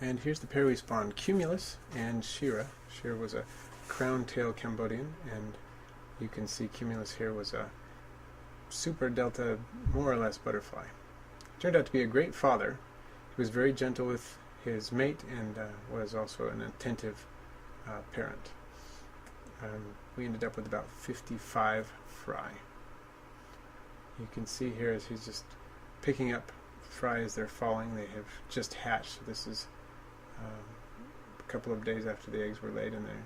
And here's the pair we spawned, Cumulus and Shira. Shira was a crown-tail Cambodian, and you can see Cumulus here was a super delta, more or less, butterfly. Turned out to be a great father. He was very gentle with his mate and was also an attentive parent. We ended up with about 55 fry. You can see here as he's just picking up fry as they're falling. They have just hatched. So this is a couple of days after the eggs were laid in there.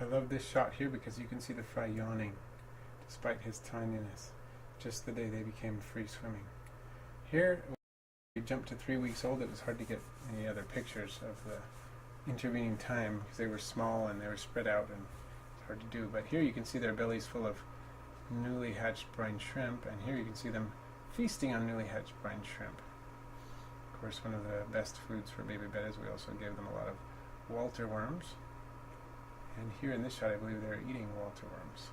I love this shot here because you can see the fry yawning despite his tininess, just the day they became free swimming. Here, when we jumped to 3 weeks old, it was hard to get any other pictures of the intervening time because they were small and they were spread out and it's hard to do. But here you can see their bellies full of newly hatched brine shrimp, and here you can see them feasting on newly hatched brine shrimp. Of course, one of the best foods for baby bettas, we also gave them a lot of Walter worms. And here in this shot, I believe they're eating Walter worms.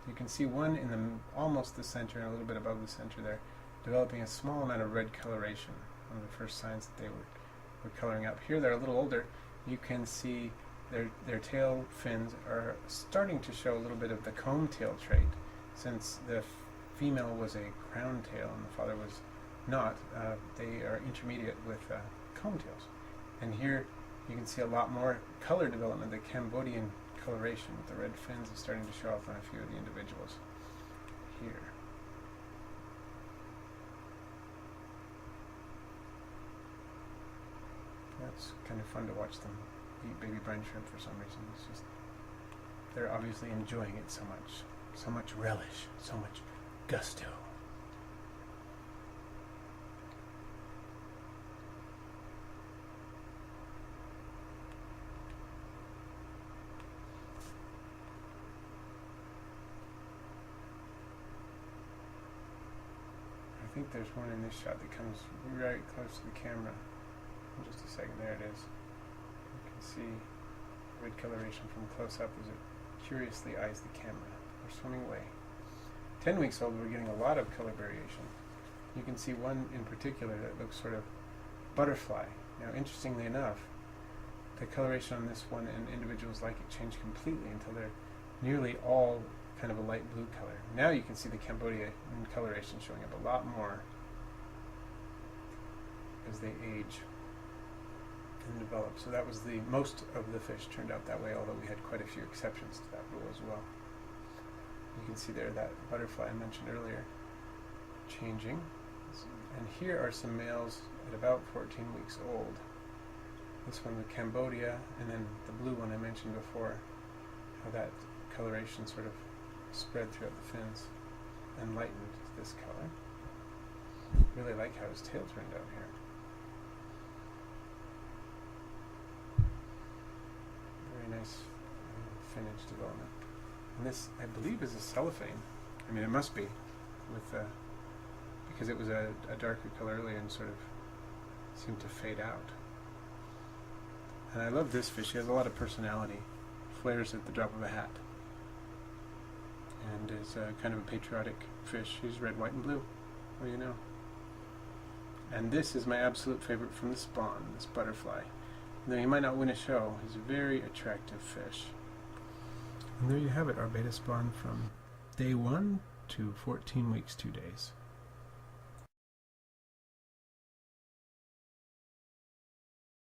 You can see one in almost the center and a little bit above the center there, developing a small amount of red coloration. One of the first signs that they were coloring up. Here they're a little older. You can see their tail fins are starting to show a little bit of the comb tail trait. Since the female was a crown tail and the father was not, they are intermediate with comb tails. And here you can see a lot more color development. The Cambodian coloration with the red fins is starting to show up on a few of the individuals here. That's kind of fun to watch them eat baby brine shrimp for some reason. It's just, they're obviously enjoying it so much relish, so much gusto. I think there's one in this shot that comes right close to the camera. In just a second, there it is. You can see red coloration from close up as it curiously eyes the camera. We're swimming away. 10 weeks old, we're getting a lot of color variation. You can see one in particular that looks sort of butterfly. Now, interestingly enough, the coloration on this one and individuals like it change completely until they're nearly all kind of a light blue color. Now you can see the Cambodian coloration showing up a lot more as they age and develop. So that was most of the fish turned out that way, although we had quite a few exceptions to that rule as well. You can see there that butterfly I mentioned earlier changing. And here are some males at about 14 weeks old. This one with Cambodia, and then the blue one I mentioned before, how that coloration sort of spread throughout the fins and lightened this color. Really like how his tail turned out here. Very nice finished development. And this, I believe, is a cellophane. I mean, it must be, with because it was a darker color earlier and sort of seemed to fade out. And I love this fish. He has a lot of personality. Flares at the drop of a hat. And is kind of a patriotic fish. He's red, white, and blue. Well, you know. And this is my absolute favorite from the spawn, this butterfly. Though he might not win a show, he's a very attractive fish. And there you have it, our beta spawn from day 1 to 14 weeks, 2 days.